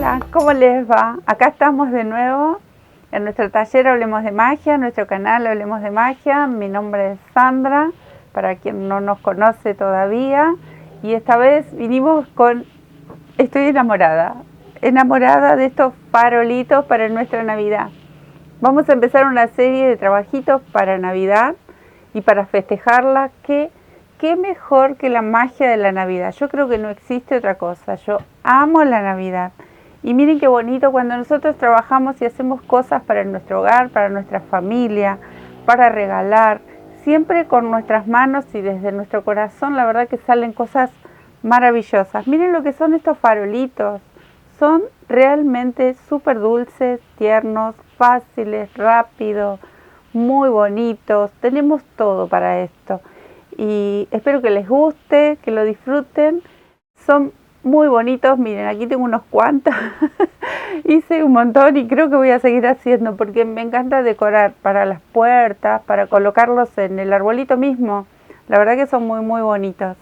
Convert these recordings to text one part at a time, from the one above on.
Hola, ¿cómo les va? Acá estamos de nuevo en nuestro taller Hablemos de Magia, nuestro canal Hablemos de Magia. Mi nombre es Sandra, para quien no nos conoce todavía. Y esta vez vinimos con... Estoy enamorada de estos farolitos para nuestra Navidad. Vamos a empezar una serie de trabajitos para Navidad y para festejarla. ¿Qué mejor que la magia de la Navidad? Yo creo que no existe otra cosa. Yo amo la Navidad. Y miren qué bonito cuando nosotros trabajamos y hacemos cosas para nuestro hogar, para nuestra familia, para regalar, siempre con nuestras manos y desde nuestro corazón. La verdad que salen cosas maravillosas. Miren lo que son estos farolitos. Son realmente súper dulces, tiernos, fáciles, rápidos, muy bonitos. Tenemos todo para esto. Y espero que les guste, que lo disfruten. Son muy bonitos. Miren, aquí tengo unos cuantos. Hice un montón y creo que voy a seguir haciendo porque me encanta decorar para las puertas, para colocarlos en el arbolito mismo. La verdad que son muy bonitos.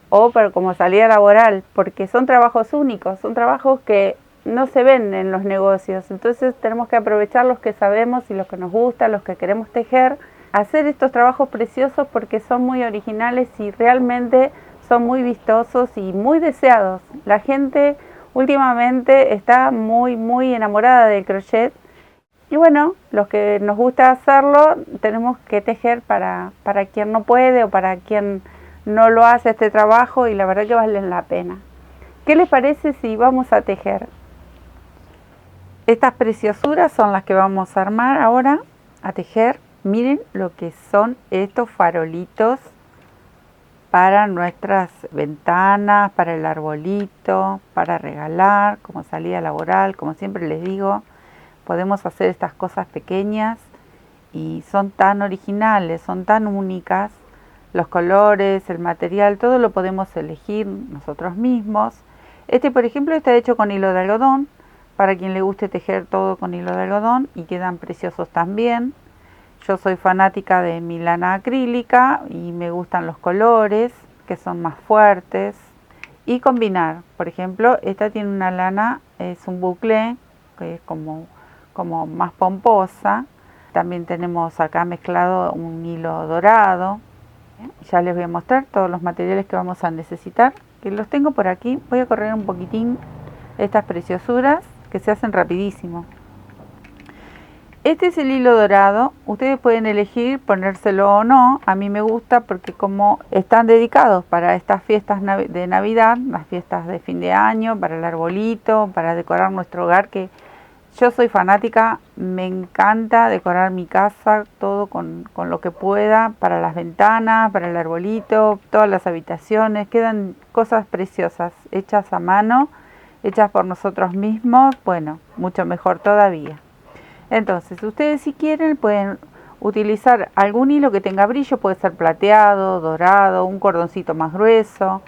O para como salida laboral, porque son trabajos únicos, son trabajos que no se ven en los negocios. Entonces tenemos que aprovechar los que sabemos y los que nos gusta, los que queremos tejer, hacer estos trabajos preciosos porque son muy originales y realmente son muy vistosos y muy deseados. La gente últimamente está muy enamorada del crochet y bueno, los que nos gusta hacerlo tenemos que tejer para quien no puede o para quien no lo hace este trabajo, y la verdad que valen la pena. ¿Qué les parece si vamos a tejer? Estas preciosuras son las que vamos a armar ahora, a tejer. Miren lo que son estos farolitos para nuestras ventanas, para el arbolito, para regalar, como salida laboral. Como siempre les digo, podemos hacer estas cosas pequeñas y son tan originales, son tan únicas. Los colores, el material, todo lo podemos elegir nosotros mismos. Este, por ejemplo, está hecho con hilo de algodón, para quien le guste tejer todo con hilo de algodón, y quedan preciosos también. Yo soy fanática de mi lana acrílica y me gustan los colores, que son más fuertes. Y combinar, por ejemplo, esta tiene una lana, es un buclé, que es como más pomposa. También tenemos acá mezclado un hilo dorado. Ya les voy a mostrar todos los materiales que vamos a necesitar, que los tengo por aquí. Voy a correr un poquitín estas preciosuras que se hacen rapidísimo. Este es el hilo dorado. Ustedes pueden elegir ponérselo o no. A mí me gusta porque como están dedicados para estas fiestas de Navidad, las fiestas de fin de año, para el arbolito, para decorar nuestro hogar, que yo soy fanática, me encanta decorar mi casa, todo con lo que pueda, para las ventanas, para el arbolito, todas las habitaciones. Quedan cosas preciosas, hechas a mano, hechas por nosotros mismos, bueno, mucho mejor todavía. Entonces, ustedes si quieren pueden utilizar algún hilo que tenga brillo, puede ser plateado, dorado, un cordoncito más grueso,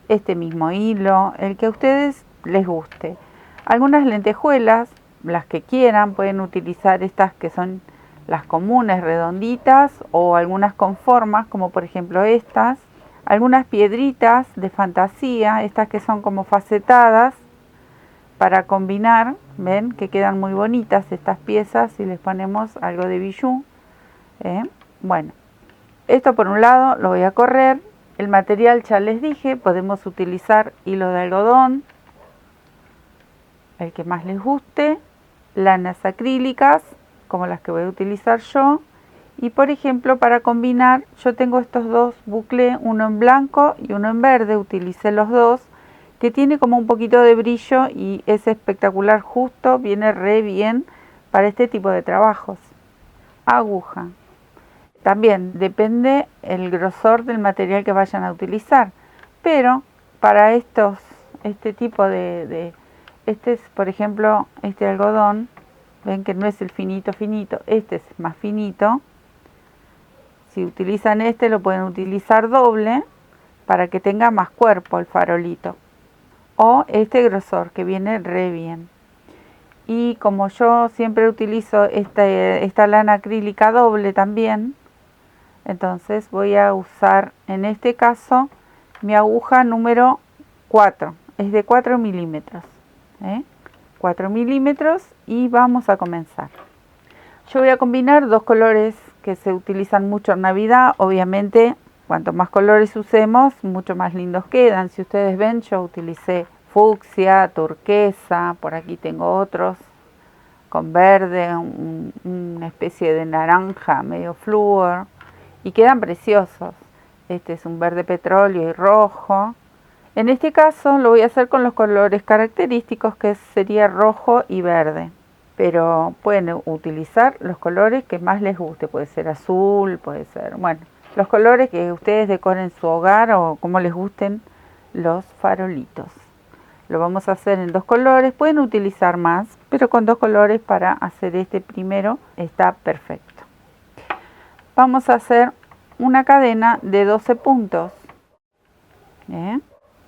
este mismo hilo, el que a ustedes les guste. Algunas lentejuelas, las que quieran, pueden utilizar estas que son las comunes, redonditas, o algunas con formas, como por ejemplo estas. Algunas piedritas de fantasía, estas que son como facetadas, para combinar, ven que quedan muy bonitas estas piezas si les ponemos algo de bijú. Bueno, esto por un lado lo voy a correr. El material ya les dije, podemos utilizar hilo de algodón, el que más les guste, lanas acrílicas como las que voy a utilizar yo, y por ejemplo para combinar yo tengo estos dos buclés, uno en blanco y uno en verde, utilicé los dos, que tiene como un poquito de brillo y es espectacular, justo viene re bien para este tipo de trabajos. Aguja, también depende el grosor del material que vayan a utilizar, pero para este tipo de este es, por ejemplo, este algodón, ven que no es el finito, este es más finito. Si utilizan este lo pueden utilizar doble para que tenga más cuerpo el farolito. O este grosor que viene re bien. Y como yo siempre utilizo esta lana acrílica doble también, entonces voy a usar en este caso mi aguja número 4, es de 4 milímetros. 4 milímetros y vamos a comenzar. Yo voy a combinar dos colores que se utilizan mucho en Navidad. Obviamente, cuanto más colores usemos, mucho más lindos quedan. Si ustedes ven, yo utilicé fucsia, turquesa, por aquí tengo otros con verde, una especie de naranja medio flúor, y quedan preciosos. Este es un verde petróleo y rojo. En este caso lo voy a hacer con los colores característicos, que sería rojo y verde. Pero pueden utilizar los colores que más les guste. Puede ser azul, puede ser, bueno, los colores que ustedes decoren su hogar o como les gusten los farolitos. Lo vamos a hacer en dos colores. Pueden utilizar más, pero con dos colores para hacer este primero está perfecto. Vamos a hacer una cadena de 12 puntos.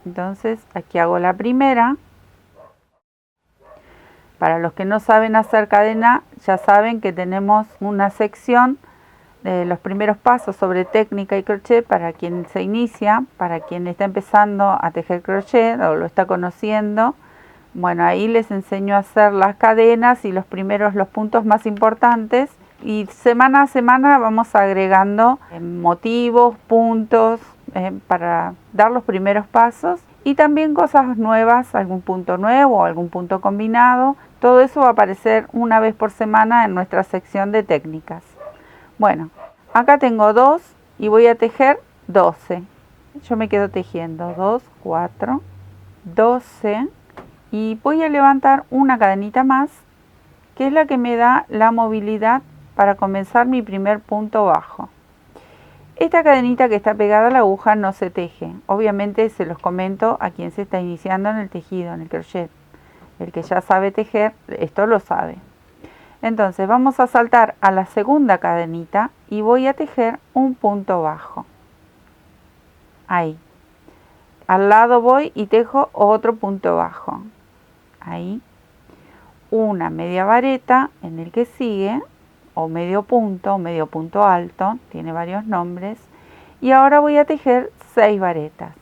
Entonces aquí hago la primera. Para los que no saben hacer cadena, ya saben que tenemos una sección de los primeros pasos sobre técnica y crochet para quien se inicia, para quien está empezando a tejer crochet o lo está conociendo. Bueno, ahí les enseño a hacer las cadenas y los puntos más importantes, y semana a semana vamos agregando motivos, puntos para dar los primeros pasos, y también cosas nuevas, algún punto nuevo o algún punto combinado. Todo eso va a aparecer una vez por semana en nuestra sección de técnicas. Bueno, acá tengo 2 y voy a tejer 12. Yo me quedo tejiendo 2, 4, 12 y voy a levantar una cadenita más, que es la que me da la movilidad para comenzar mi primer punto bajo. Esta cadenita que está pegada a la aguja no se teje. Obviamente se los comento a quien se está iniciando en el tejido, en el crochet. El que ya sabe tejer, esto lo sabe. Entonces vamos a saltar a la segunda cadenita y voy a tejer un punto bajo. Ahí. Al lado voy y tejo otro punto bajo. Ahí. Una media vareta en el que sigue, o medio punto alto, tiene varios nombres. Y ahora voy a tejer 6 varetas.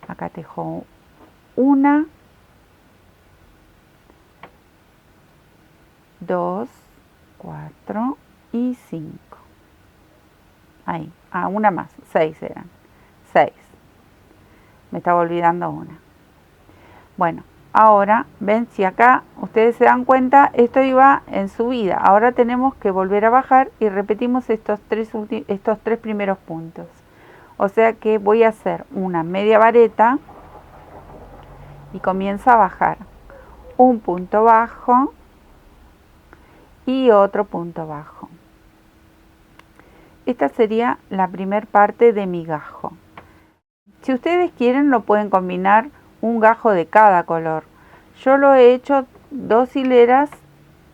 Acá tejo una, 2, 4 y 5. Ahí, una más, 6 eran. 6. Me estaba olvidando una. Bueno, ahora, ven, si acá ustedes se dan cuenta, esto iba en subida. Ahora tenemos que volver a bajar y repetimos estos tres primeros puntos. O sea que voy a hacer una media vareta y comienza a bajar. Un punto bajo y otro punto bajo. Esta sería la primer parte de mi gajo. Si ustedes quieren, lo pueden combinar un gajo de cada color. Yo lo he hecho 2 hileras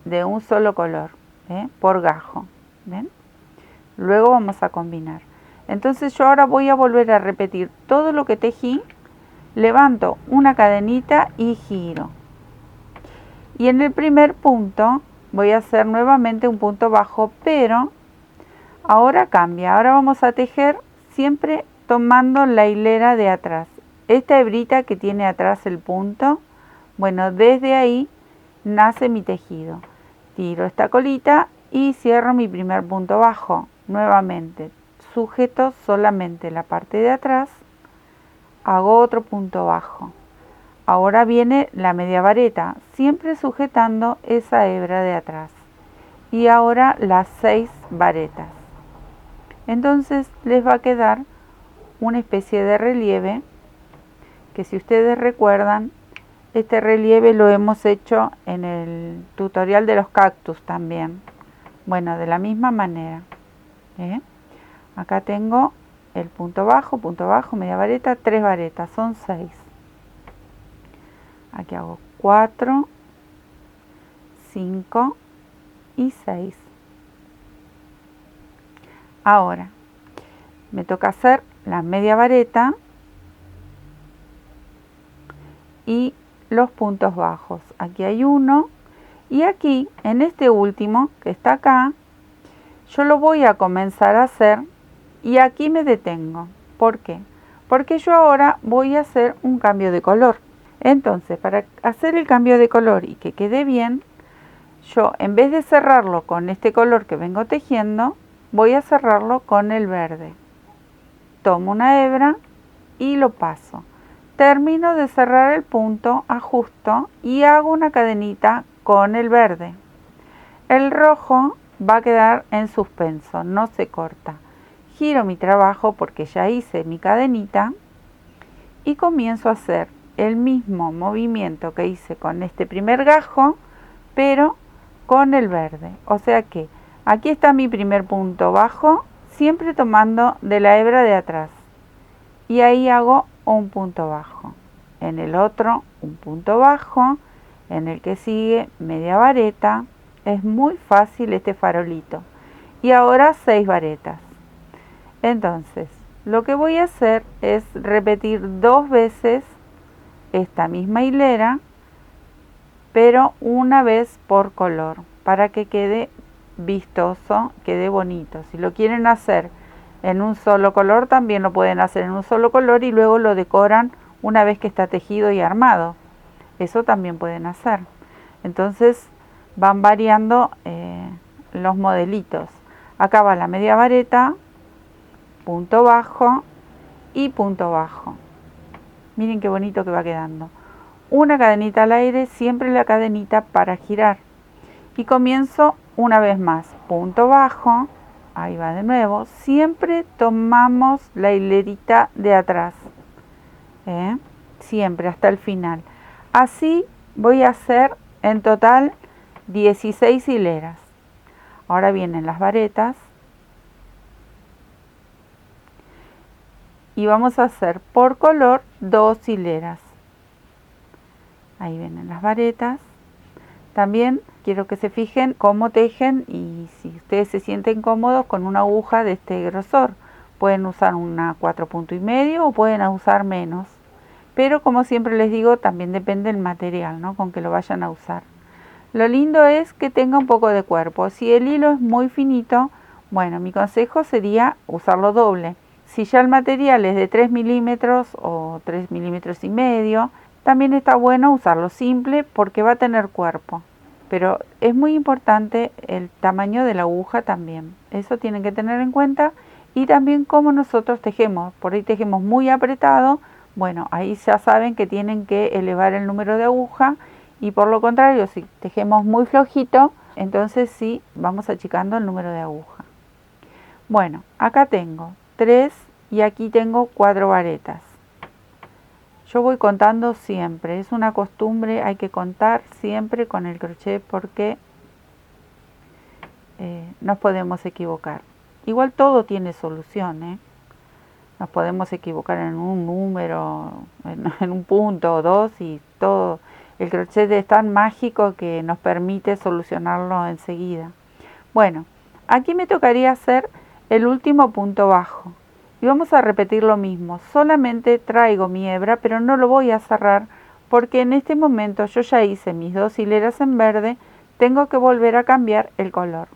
de un solo color, por gajo. ¿Ven? Luego vamos a combinar. Entonces yo ahora voy a volver a repetir todo lo que tejí. Levanto una cadenita y giro. Y en el primer punto voy a hacer nuevamente un punto bajo, pero ahora cambia. Ahora vamos a tejer siempre tomando la hilera de atrás. Esta hebrita que tiene atrás el punto, bueno, desde ahí nace mi tejido. Tiro esta colita y cierro mi primer punto bajo. Nuevamente, sujeto solamente la parte de atrás, hago otro punto bajo. Ahora viene la media vareta, siempre sujetando esa hebra de atrás. Y ahora las 6 varetas. Entonces les va a quedar una especie de relieve, que si ustedes recuerdan, este relieve lo hemos hecho en el tutorial de los cactus también. Bueno, de la misma manera. Acá tengo el punto bajo, media vareta, 3 varetas, son 6. Aquí hago 4, 5 y 6. Ahora me toca hacer la media vareta y los puntos bajos. Aquí hay uno y aquí en este último que está acá yo lo voy a comenzar a hacer y aquí me detengo. ¿Por qué? Porque yo ahora voy a hacer un cambio de color. Entonces, para hacer el cambio de color y que quede bien, yo en vez de cerrarlo con este color que vengo tejiendo, voy a cerrarlo con el verde. Tomo una hebra y lo paso. Termino de cerrar el punto, ajusto y hago una cadenita con el verde. El rojo va a quedar en suspenso, no se corta. Giro mi trabajo porque ya hice mi cadenita y comienzo a hacer el mismo movimiento que hice con este primer gajo, pero con el verde. O sea que aquí está mi primer punto bajo, siempre tomando de la hebra de atrás. Y ahí hago un punto bajo. En el otro un punto bajo, en el que sigue media vareta. Es muy fácil este farolito. Y ahora 6 varetas. Entonces, lo que voy a hacer es repetir 2 veces esta misma hilera, pero una vez por color, para que quede vistoso, quede bonito. Si lo quieren hacer en un solo color, también lo pueden hacer en un solo color y luego lo decoran una vez que está tejido y armado. Eso también pueden hacer. Entonces van variando los modelitos. Acá va la media vareta, punto bajo y punto bajo. Miren qué bonito que va quedando. Una cadenita al aire, siempre la cadenita para girar. Y comienzo una vez más, punto bajo, ahí va de nuevo. Siempre tomamos la hilerita de atrás, siempre hasta el final. Así voy a hacer en total 16 hileras. Ahora vienen las varetas. Y vamos a hacer por color 2 hileras. Ahí vienen las varetas. También quiero que se fijen cómo tejen y si ustedes se sienten cómodos con una aguja de este grosor. Pueden usar una 4,5 o pueden usar menos. Pero como siempre les digo, también depende del material, ¿no?, con que lo vayan a usar. Lo lindo es que tenga un poco de cuerpo. Si el hilo es muy finito, bueno, mi consejo sería usarlo doble. Si ya el material es de 3 milímetros o 3 milímetros y medio, también está bueno usarlo simple porque va a tener cuerpo. Pero es muy importante el tamaño de la aguja también. Eso tienen que tener en cuenta. Y también cómo nosotros tejemos. Por ahí tejemos muy apretado. Bueno, ahí ya saben que tienen que elevar el número de aguja. Y por lo contrario, si tejemos muy flojito, entonces sí vamos achicando el número de aguja. Bueno, acá tengo 3 y aquí tengo 4 varetas. Yo voy contando siempre, es una costumbre, hay que contar siempre con el crochet porque nos podemos equivocar. Igual todo tiene solución, Nos podemos equivocar en un número, en un punto o dos y todo. El crochet es tan mágico que nos permite solucionarlo enseguida. Bueno, aquí me tocaría hacer el último punto bajo. Y vamos a repetir lo mismo, solamente traigo mi hebra, pero no lo voy a cerrar porque en este momento yo ya hice mis 2 hileras en verde, tengo que volver a cambiar el color.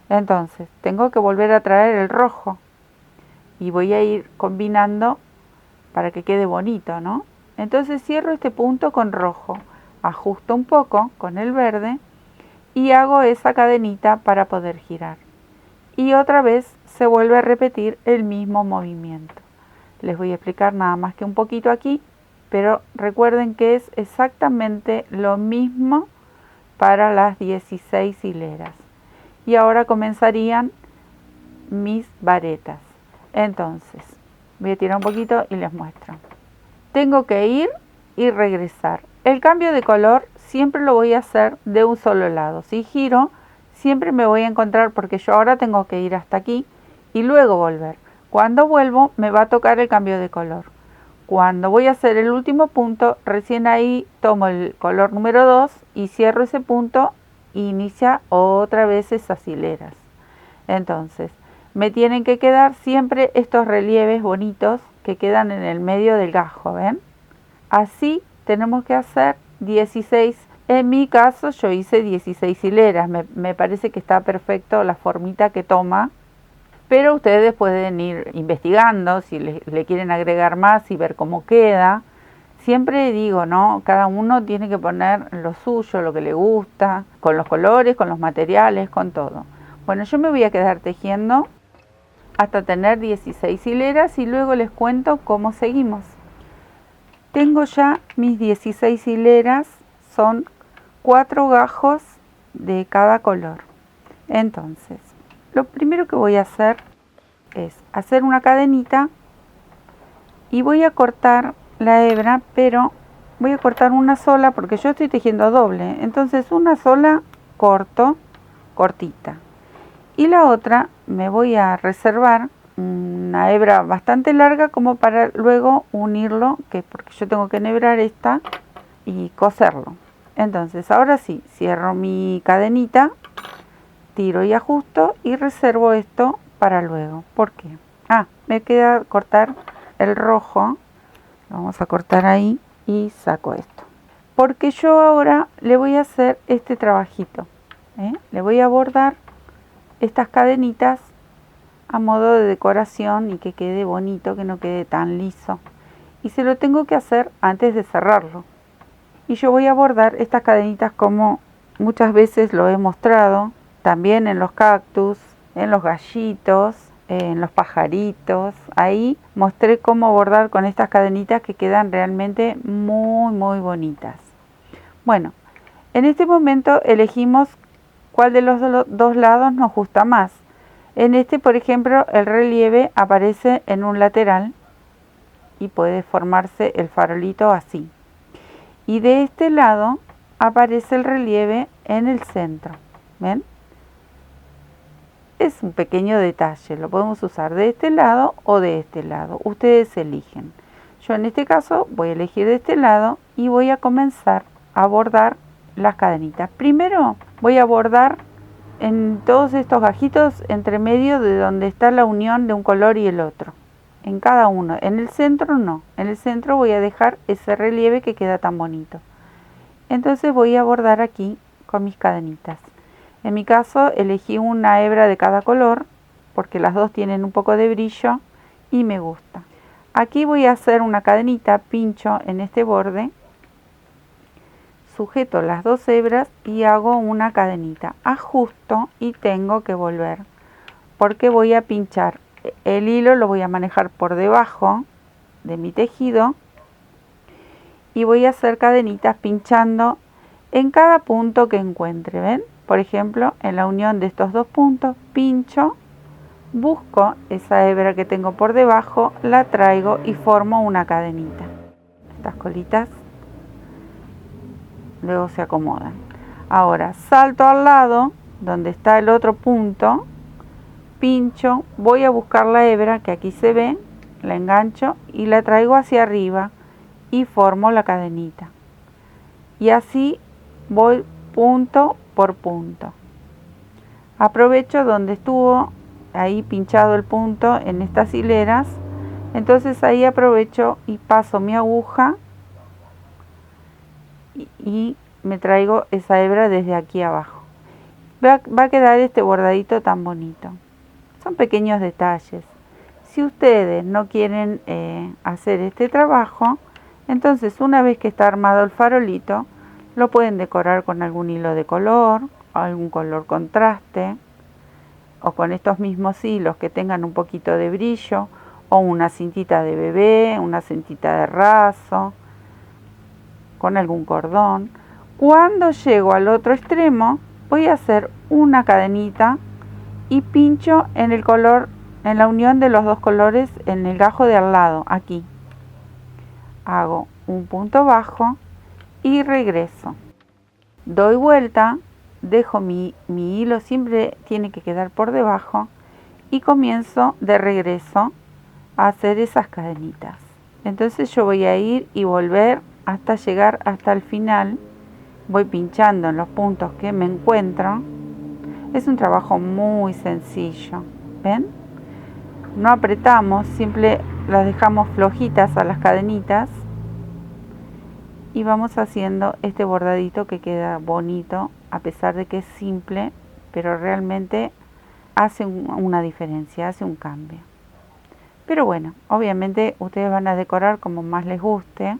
Entonces, tengo que volver a traer el rojo y voy a ir combinando para que quede bonito, ¿no? Entonces cierro este punto con rojo, ajusto un poco con el verde y hago esa cadenita para poder girar. Y otra vez se vuelve a repetir el mismo movimiento. Les voy a explicar nada más que un poquito aquí, pero recuerden que es exactamente lo mismo para las 16 hileras. Y ahora comenzarían mis varetas. Entonces, voy a tirar un poquito y les muestro. Tengo que ir y regresar. El cambio de color siempre lo voy a hacer de un solo lado. Si giro, siempre me voy a encontrar porque yo ahora tengo que ir hasta aquí y luego volver. Cuando vuelvo me va a tocar el cambio de color. Cuando voy a hacer el último punto, recién ahí tomo el color número 2 y cierro ese punto e inicia otra vez esas hileras. Entonces, me tienen que quedar siempre estos relieves bonitos que quedan en el medio del gajo, ¿ven? Así tenemos que hacer 16. En mi caso yo hice 16 hileras, me parece que está perfecto la formita que toma, pero ustedes pueden ir investigando si le quieren agregar más y ver cómo queda. Siempre digo, ¿no? Cada uno tiene que poner lo suyo, lo que le gusta, con los colores, con los materiales, con todo. Bueno, yo me voy a quedar tejiendo hasta tener 16 hileras y luego les cuento cómo seguimos. Tengo ya mis 16 hileras, son 4 gajos de cada color. Entonces, lo primero que voy a hacer es hacer una cadenita y voy a cortar la hebra, pero voy a cortar una sola porque yo estoy tejiendo doble. Entonces una sola corto, cortita. Y la otra me voy a reservar una hebra bastante larga como para luego unirlo, porque yo tengo que enhebrar esta y coserlo. Entonces ahora sí, cierro mi cadenita, tiro y ajusto y reservo esto para luego. ¿Por qué? Me queda cortar el rojo, lo vamos a cortar ahí y saco esto. Porque yo ahora le voy a hacer este trabajito, le voy a bordar estas cadenitas a modo de decoración y que quede bonito, que no quede tan liso. Y se lo tengo que hacer antes de cerrarlo. Y yo voy a bordar estas cadenitas como muchas veces lo he mostrado, también en los cactus, en los gallitos, en los pajaritos. Ahí mostré cómo bordar con estas cadenitas que quedan realmente muy bonitas. Bueno, en este momento elegimos cuál de los dos lados nos gusta más. En este, por ejemplo, el relieve aparece en un lateral y puede formarse el farolito así. Y de este lado aparece el relieve en el centro. ¿Ven? Es un pequeño detalle, lo podemos usar de este lado o de este lado. Ustedes eligen. Yo en este caso voy a elegir de este lado y voy a comenzar a bordar las cadenitas. Primero voy a bordar en todos estos gajitos entre medio de donde está la unión de un color y el otro. En cada uno. En el centro no. En el centro voy a dejar ese relieve que queda tan bonito. Entonces voy a bordar aquí con mis cadenitas. En mi caso elegí una hebra de cada color porque las dos tienen un poco de brillo y me gusta. Aquí voy a hacer una cadenita, pincho en este borde, sujeto las dos hebras y hago una cadenita, ajusto y tengo que volver porque voy a pinchar el hilo, lo voy a manejar por debajo de mi tejido y voy a hacer cadenitas pinchando en cada punto que encuentre. ¿Ven? Por ejemplo, en la unión de estos dos puntos pincho, busco esa hebra que tengo por debajo, la traigo y formo una cadenita. Estas colitas luego se acomodan. Ahora salto al lado donde está el otro punto, pincho, voy a buscar la hebra que aquí se ve, la engancho y la traigo hacia arriba y formo la cadenita. Y así voy punto por punto. Aprovecho donde estuvo ahí pinchado el punto en estas hileras, entonces ahí aprovecho y paso mi aguja y me traigo esa hebra desde aquí abajo. Va a quedar este bordadito tan bonito. Son pequeños detalles. Si ustedes no quieren hacer este trabajo, entonces una vez que está armado el farolito, lo pueden decorar con algún hilo de color, algún color contraste, o con estos mismos hilos que tengan un poquito de brillo, o una cintita de bebé, una cintita de raso, con algún cordón. Cuando llego al otro extremo, voy a hacer una cadenita y pincho en el color, en la unión de los dos colores, en el gajo de al lado, aquí. Hago un punto bajo y regreso. Doy vuelta, dejo mi hilo, siempre tiene que quedar por debajo, y comienzo de regreso a hacer esas cadenitas. Entonces yo voy a ir y volver hasta llegar hasta el final. Voy pinchando en los puntos que me encuentro. Es un trabajo muy sencillo, ¿ven? No apretamos, siempre las dejamos flojitas a las cadenitas y vamos haciendo este bordadito que queda bonito, a pesar de que es simple, pero realmente hace una diferencia, hace un cambio. Pero bueno, obviamente ustedes van a decorar como más les guste.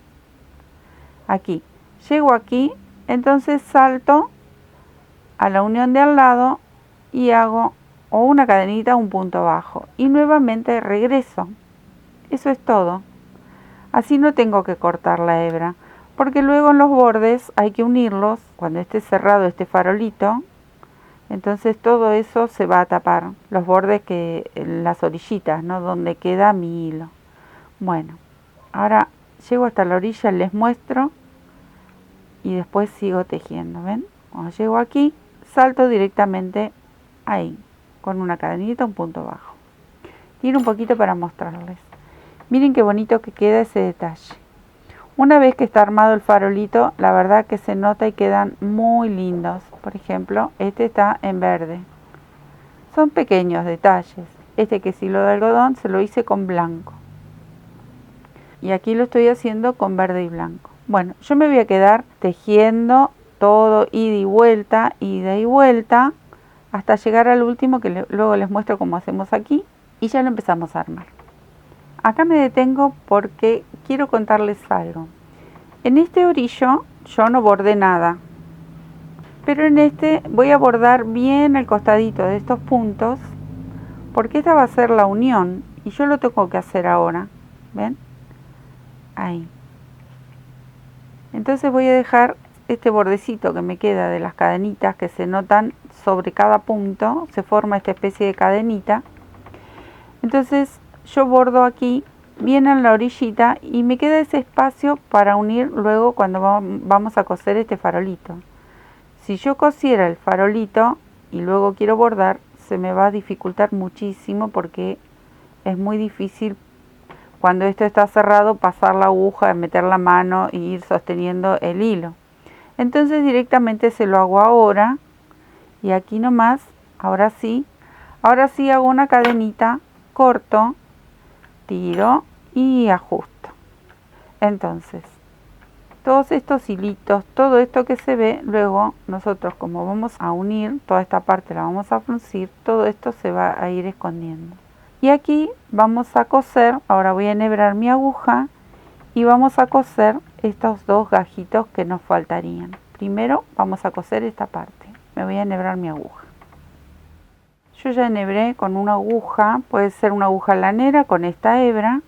aquí, llego aquí, entonces salto a la unión de al lado y hago o una cadenita o un punto bajo y nuevamente regreso. Eso es todo. Así no tengo que cortar la hebra, porque luego en los bordes hay que unirlos. Cuando esté cerrado este farolito, entonces todo eso se va a tapar, los bordes que las orillitas, ¿no? Donde queda mi hilo. Bueno, ahora llego hasta la orilla, les muestro y después sigo tejiendo, ¿ven? Cuando llego aquí, salto directamente ahí, con una cadenita, un punto bajo. Tiro un poquito para mostrarles. Miren qué bonito que queda ese detalle. Una vez que está armado el farolito, la verdad que se nota y quedan muy lindos. Por ejemplo, este está en verde. Son pequeños detalles. Este que es hilo de algodón se lo hice con blanco. Y aquí lo estoy haciendo con verde y blanco. Bueno, yo me voy a quedar tejiendo todo ida y vuelta, hasta llegar al último que luego les muestro cómo hacemos aquí y ya lo empezamos a armar. Acá me detengo porque quiero contarles algo. En este orillo yo no bordé nada, pero en este voy a bordar bien el costadito de estos puntos porque esta va a ser la unión y yo lo tengo que hacer ahora. ¿Ven? Ahí. Entonces voy a dejar este bordecito que me queda de las cadenitas que se notan sobre cada punto, se forma esta especie de cadenita. Entonces yo bordo aquí bien en la orillita y me queda ese espacio para unir luego cuando vamos a coser este farolito. Si yo cosiera el farolito y luego quiero bordar, se me va a dificultar muchísimo porque es muy difícil cuando esto está cerrado pasar la aguja, meter la mano y ir sosteniendo el hilo. Entonces directamente se lo hago ahora y aquí nomás, ahora sí hago una cadenita, corto, tiro y ajusto. Entonces, todos estos hilitos, todo esto que se ve, luego nosotros como vamos a unir, toda esta parte la vamos a fruncir, todo esto se va a ir escondiendo. Y aquí vamos a coser, ahora voy a enhebrar mi aguja y vamos a coser estos dos gajitos que nos faltarían. Primero vamos a coser esta parte, me voy a enhebrar mi aguja. Yo ya enhebré con una aguja, puede ser una aguja lanera con esta hebra.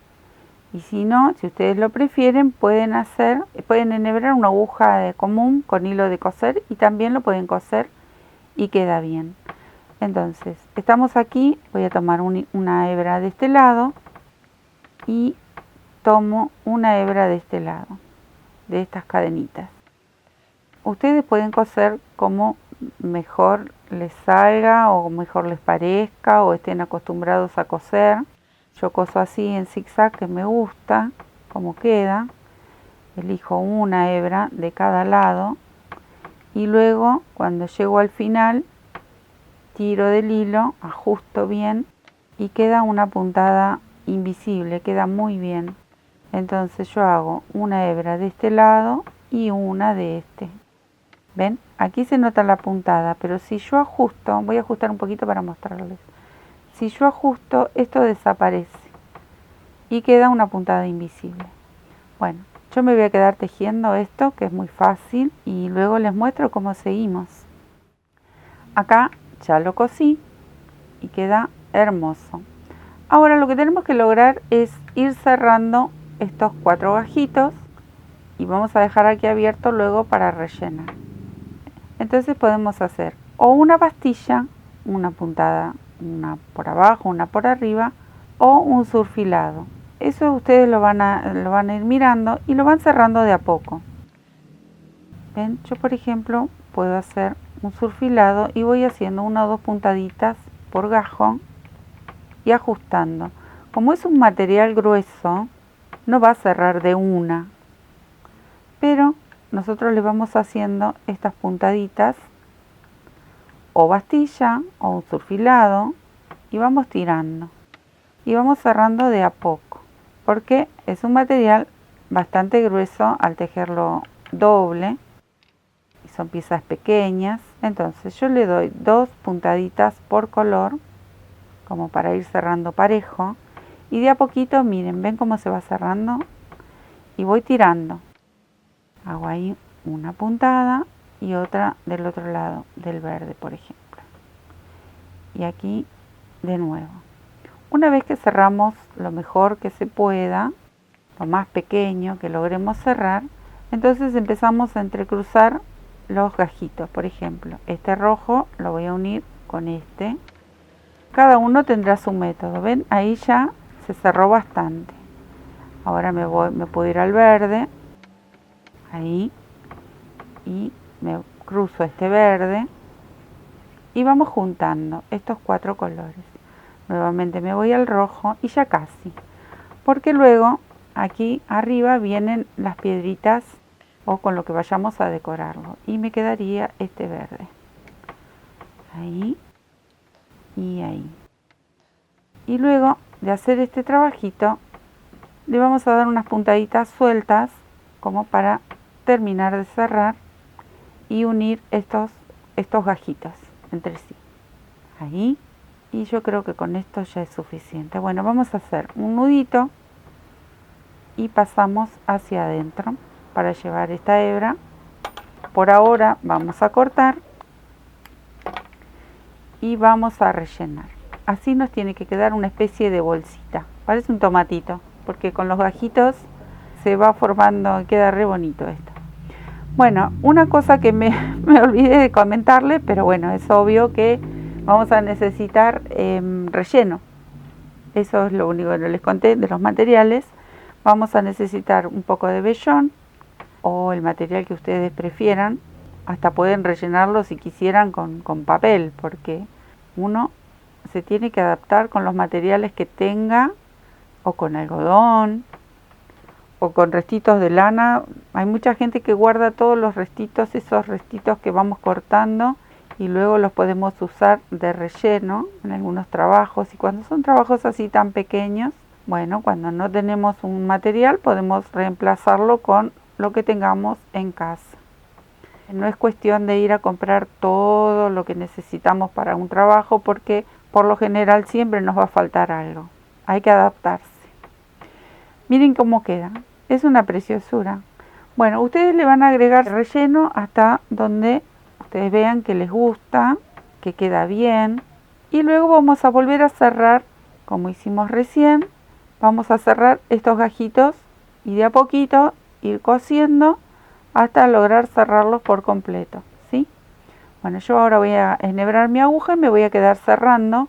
Y si no, si ustedes lo prefieren, pueden enhebrar una aguja común con hilo de coser y también lo pueden coser y queda bien. Entonces, estamos aquí, voy a tomar una hebra de este lado y tomo una hebra de este lado, de estas cadenitas. Ustedes pueden coser como mejor les salga o mejor les parezca o estén acostumbrados a coser. Yo coso así en zigzag que me gusta como queda. Elijo una hebra de cada lado y luego cuando llego al final tiro del hilo, ajusto bien y queda una puntada invisible, queda muy bien. Entonces yo hago una hebra de este lado y una de este. ¿Ven? Aquí se nota la puntada, pero si yo ajusto, voy a ajustar un poquito para mostrarles. Si yo ajusto, esto desaparece y queda una puntada invisible. Bueno, yo me voy a quedar tejiendo esto, que es muy fácil, y luego les muestro cómo seguimos. Acá ya lo cosí y queda hermoso. Ahora lo que tenemos que lograr es ir cerrando estos 4 gajitos y vamos a dejar aquí abierto luego para rellenar. Entonces podemos hacer o una pastilla, una puntada, una por abajo, una por arriba, o un surfilado. Eso ustedes lo van a ir mirando y lo van cerrando de a poco. ¿Ven? Yo por ejemplo puedo hacer un surfilado y voy haciendo una o dos puntaditas por gajo y ajustando. Como es un material grueso, no va a cerrar de una, pero nosotros le vamos haciendo estas puntaditas o bastilla o un surfilado y vamos tirando y vamos cerrando de a poco porque es un material bastante grueso al tejerlo doble y son piezas pequeñas. Entonces yo le doy 2 puntaditas por color como para ir cerrando parejo y de a poquito miren, ven cómo se va cerrando y voy tirando. Hago ahí una puntada y otra del otro lado del verde, por ejemplo. Y aquí de nuevo. Una vez que cerramos lo mejor que se pueda, lo más pequeño que logremos cerrar, entonces empezamos a entrecruzar los gajitos. Por ejemplo, este rojo lo voy a unir con este. Cada uno tendrá su método. ¿Ven? Ahí ya se cerró bastante. Ahora me puedo ir al verde. Ahí. Y me cruzo este verde. Y vamos juntando estos 4 colores. Nuevamente me voy al rojo y ya casi. Porque luego aquí arriba vienen las piedritas o con lo que vayamos a decorarlo. Y me quedaría este verde. Ahí y ahí. Y luego de hacer este trabajito, le vamos a dar unas puntaditas sueltas como para terminar de cerrar y unir estos gajitos entre sí. Ahí. Y yo creo que con esto ya es suficiente. Bueno, vamos a hacer un nudito y pasamos hacia adentro para llevar esta hebra. Por ahora vamos a cortar y vamos a rellenar. Así nos tiene que quedar una especie de bolsita. Parece un tomatito, porque con los gajitos se va formando, queda re bonito esto. Bueno, una cosa que me olvidé de comentarle, pero bueno, es obvio que vamos a necesitar relleno. Eso es lo único que no les conté de los materiales. Vamos a necesitar un poco de vellón o el material que ustedes prefieran. Hasta pueden rellenarlo si quisieran con papel, porque uno se tiene que adaptar con los materiales que tenga, o con algodón, o con restitos de lana. Hay mucha gente que guarda todos los restitos, esos restitos que vamos cortando, y luego los podemos usar de relleno en algunos trabajos. Y cuando son trabajos así tan pequeños, bueno, cuando no tenemos un material podemos reemplazarlo con lo que tengamos en casa. No es cuestión de ir a comprar todo lo que necesitamos para un trabajo, porque por lo general siempre nos va a faltar algo. Hay que adaptarse. Miren cómo queda. Es una preciosura. Bueno, ustedes le van a agregar relleno hasta donde ustedes vean que les gusta, que queda bien. Y luego vamos a volver a cerrar, como hicimos recién. Vamos a cerrar estos gajitos y de a poquito ir cosiendo hasta lograr cerrarlos por completo, ¿sí? Bueno, yo ahora voy a enhebrar mi aguja y me voy a quedar cerrando.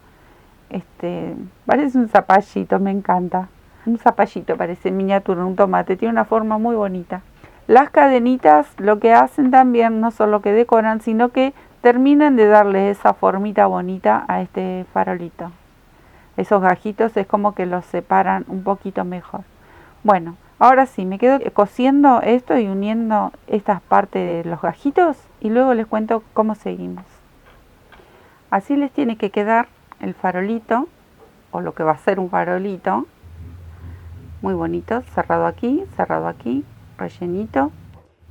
Parece un zapallito, me encanta. Un zapallito, parece miniatura, un tomate, tiene una forma muy bonita. Las cadenitas lo que hacen también no solo que decoran, sino que terminan de darle esa formita bonita a este farolito. Esos gajitos es como que los separan un poquito mejor. Bueno, ahora sí, me quedo cosiendo esto y uniendo estas partes de los gajitos y luego les cuento cómo seguimos. Así les tiene que quedar el farolito, o lo que va a ser un farolito. Muy bonito, cerrado aquí, rellenito.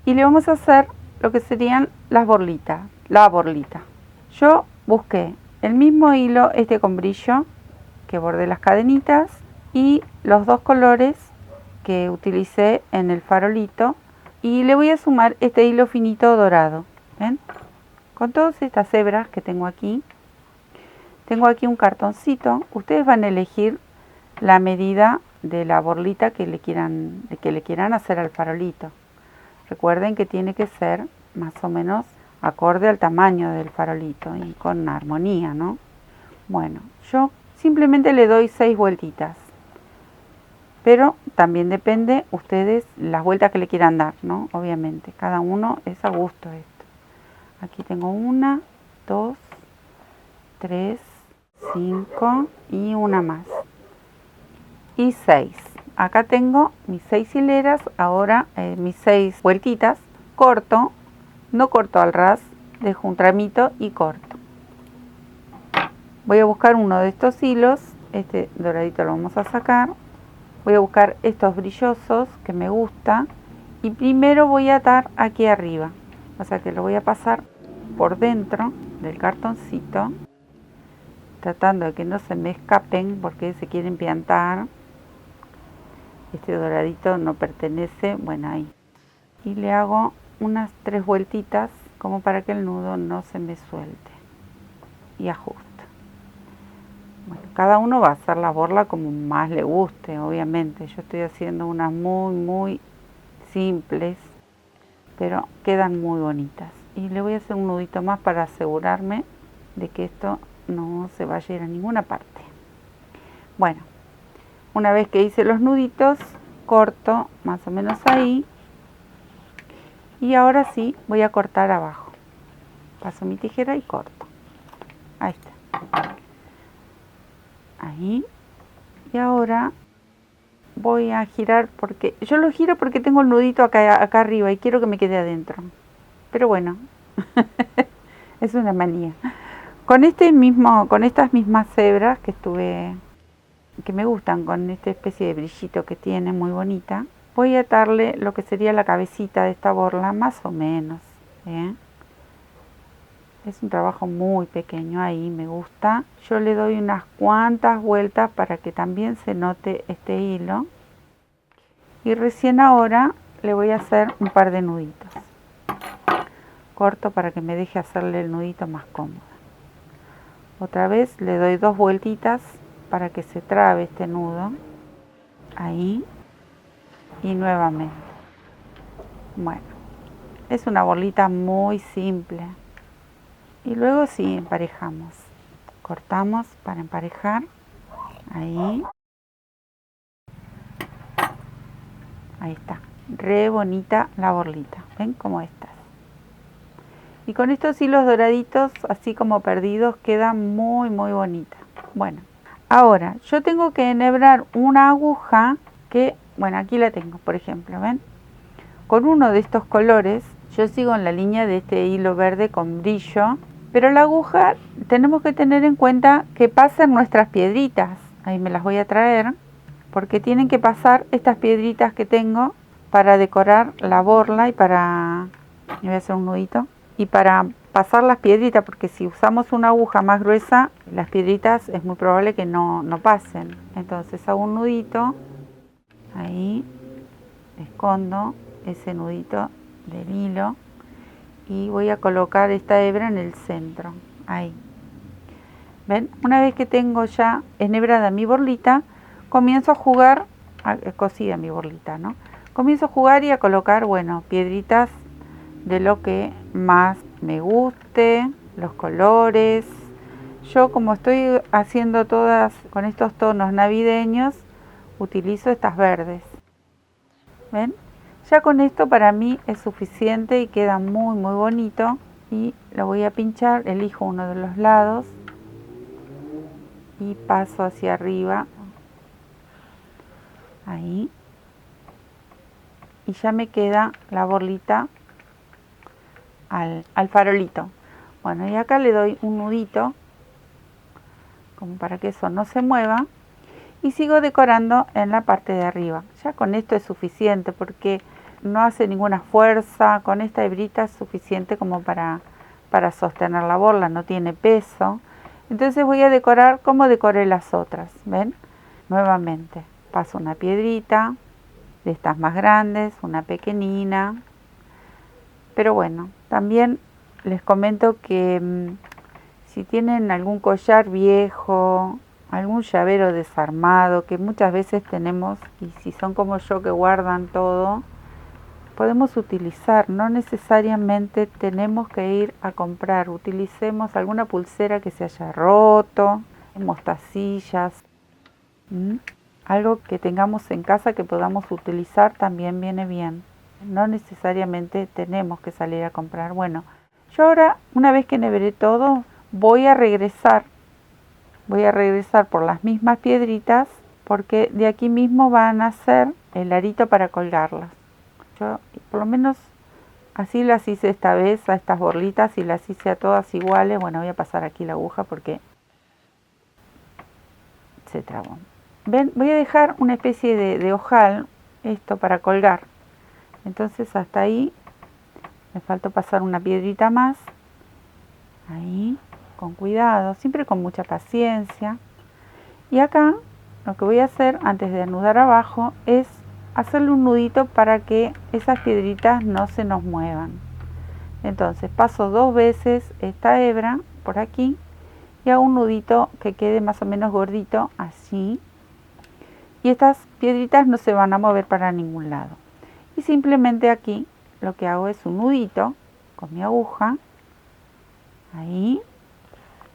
Y le vamos a hacer lo que serían las borlitas, la borlita. Yo busqué el mismo hilo, con brillo, que bordé las cadenitas, y los 2 colores que utilicé en el farolito, y le voy a sumar este hilo finito dorado. ¿Ven? Con todas estas hebras que tengo aquí un cartoncito. Ustedes van a elegir la medida de la borlita que le quieran hacer al farolito. Recuerden que tiene que ser más o menos acorde al tamaño del farolito y con armonía, ¿no? Bueno, yo simplemente le doy 6 vueltitas, pero también depende ustedes las vueltas que le quieran dar, ¿no? Obviamente, cada uno es a gusto esto. Aquí tengo 1, 2, 3, 5 y una más. Y 6. Acá tengo mis 6 hileras, ahora mis 6 vueltitas. Corto, no corto al ras, dejo un tramito y corto. Voy a buscar uno de estos hilos, este doradito lo vamos a sacar. Voy a buscar estos brillosos que me gusta y primero voy a atar aquí arriba. O sea que lo voy a pasar por dentro del cartoncito, tratando de que no se me escapen porque se quieren piantar. Este doradito no pertenece, bueno, ahí. y le hago unas 3 vueltitas como para que el nudo no se me suelte y ajusto. Bueno, cada uno va a hacer la borla como más le guste, obviamente. Yo estoy haciendo unas muy simples, pero quedan muy bonitas. Y le voy a hacer un nudito más para asegurarme de que esto no se vaya a ir a ninguna parte. Bueno, una vez que hice los nuditos, corto más o menos ahí. Y ahora sí, voy a cortar abajo. Paso mi tijera y corto. Ahí está. Ahí. Y ahora voy a girar porque... Yo lo giro porque tengo el nudito acá arriba y quiero que me quede adentro. Pero bueno, es una manía. Con estas mismas hebras que me gustan, con esta especie de brillito que tiene, muy bonita, voy a atarle lo que sería la cabecita de esta borla, más o menos. Es un trabajo muy pequeño ahí, me gusta. Yo le doy unas cuantas vueltas para que también se note este hilo. Y recién ahora le voy a hacer un par de nuditos. Corto para que me deje hacerle el nudito más cómodo. Otra vez le doy 2 vueltitas para que se trabe este nudo. Ahí. Y nuevamente. Bueno, es una bolita muy simple. Y luego sí, emparejamos. Cortamos para emparejar. Ahí. Ahí está. Re bonita la borlita. ¿Ven? Como estas. Y con estos hilos doraditos, así como perdidos, queda muy bonita. Bueno, ahora yo tengo que enhebrar una aguja que, bueno, aquí la tengo, por ejemplo, ¿ven? Con uno de estos colores, yo sigo en la línea de este hilo verde con brillo, pero la aguja tenemos que tener en cuenta que pasen nuestras piedritas. Ahí me las voy a traer, porque tienen que pasar estas piedritas que tengo para decorar la borla y para... voy a hacer un nudito. Y para pasar las piedritas, porque si usamos una aguja más gruesa, las piedritas es muy probable que no pasen. Entonces hago un nudito, ahí, escondo ese nudito del hilo y voy a colocar esta hebra en el centro, ahí. ¿Ven? Una vez que tengo ya enhebrada mi borlita, comienzo a jugar, cosida mi borlita, ¿no? Comienzo a jugar y a colocar, bueno, piedritas de lo que más me guste, los colores. Yo, como estoy haciendo todas con estos tonos navideños, utilizo estas verdes. ¿Ven? Ya con esto para mí es suficiente y queda muy bonito. Y lo voy a pinchar, elijo uno de los lados y paso hacia arriba. Ahí. Y ya me queda la borlita al farolito. Bueno, y acá le doy un nudito como para que eso no se mueva y sigo decorando en la parte de arriba. Ya con esto es suficiente porque no hace ninguna fuerza. Con esta hebrita es suficiente como para sostener la borla, no tiene peso. Entonces voy a decorar como decoré las otras. ¿Ven? Nuevamente paso una piedrita de estas más grandes, una pequeñina. Pero bueno, también les comento que si tienen algún collar viejo, algún llavero desarmado, que muchas veces tenemos, y si son como yo que guardan todo, podemos utilizar. No necesariamente tenemos que ir a comprar. Utilicemos alguna pulsera que se haya roto, mostacillas, algo que tengamos en casa que podamos utilizar también viene bien. No necesariamente tenemos que salir a comprar. Bueno, yo ahora, una vez que enhebré todo, voy a regresar por las mismas piedritas, porque de aquí mismo van a hacer el arito para colgarlas. Yo por lo menos así las hice esta vez a estas borlitas y las hice a todas iguales. Bueno, voy a pasar aquí la aguja porque se trabó. Ven, voy a dejar una especie de ojal, esto para colgar. Entonces hasta ahí me faltó pasar una piedrita más. Ahí, con cuidado, siempre con mucha paciencia. Y acá lo que voy a hacer antes de anudar abajo es hacerle un nudito para que esas piedritas no se nos muevan. Entonces paso 2 veces esta hebra por aquí y hago un nudito que quede más o menos gordito, así. Y estas piedritas no se van a mover para ningún lado. Y simplemente aquí lo que hago es un nudito con mi aguja, ahí.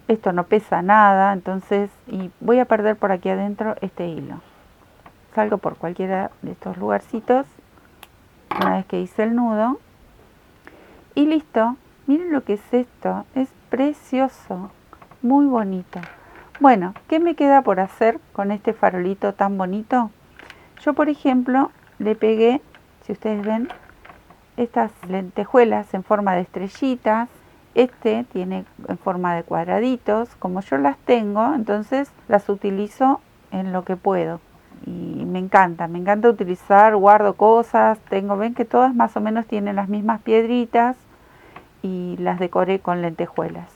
Esto no pesa nada, entonces, y voy a perder por aquí adentro este hilo. Salgo por cualquiera de estos lugarcitos, una vez que hice el nudo, y listo. Miren lo que es esto, es precioso, muy bonito. Bueno, ¿qué me queda por hacer con este farolito tan bonito? Yo, por ejemplo, le pegué, si ustedes ven, estas lentejuelas en forma de estrellitas. Este tiene en forma de cuadraditos. Como yo las tengo, entonces las utilizo en lo que puedo. Y me encanta utilizar, guardo cosas. Ven que todas más o menos tienen las mismas piedritas y las decoré con lentejuelas.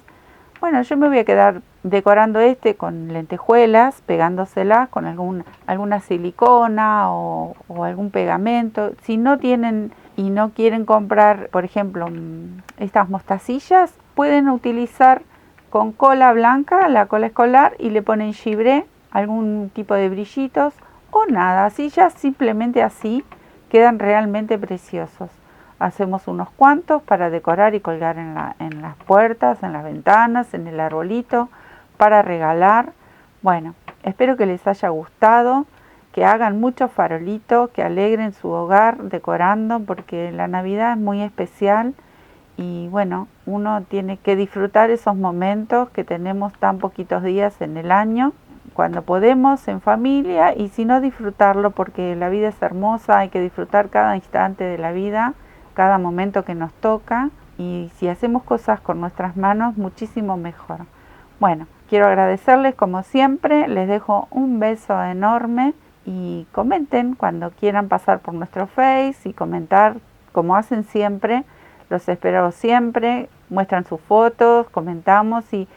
Bueno, yo me voy a quedar decorando con lentejuelas, pegándoselas con alguna silicona o algún pegamento. Si no tienen y no quieren comprar, por ejemplo, estas mostacillas, pueden utilizar con cola blanca, la cola escolar, y le ponen gibré, algún tipo de brillitos o nada. Así ya simplemente así quedan realmente preciosos. Hacemos unos cuantos para decorar y colgar en las puertas, en las ventanas, en el arbolito, para regalar. Bueno, espero que les haya gustado, que hagan muchos farolitos, que alegren su hogar decorando, porque la Navidad es muy especial y bueno, uno tiene que disfrutar esos momentos que tenemos tan poquitos días en el año, cuando podemos en familia, y si no, disfrutarlo, porque la vida es hermosa, hay que disfrutar cada instante de la vida, cada momento que nos toca, y si hacemos cosas con nuestras manos, muchísimo mejor. Bueno, quiero agradecerles como siempre, les dejo un beso enorme y comenten cuando quieran pasar por nuestro Face y comentar como hacen siempre. Los espero siempre, muestran sus fotos, comentamos y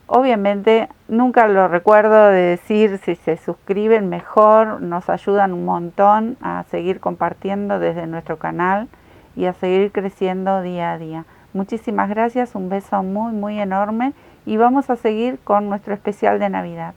obviamente nunca lo recuerdo de decir, si se suscriben mejor, nos ayudan un montón a seguir compartiendo desde nuestro canal y a seguir creciendo día a día. Muchísimas gracias, un beso muy enorme y vamos a seguir con nuestro especial de Navidad.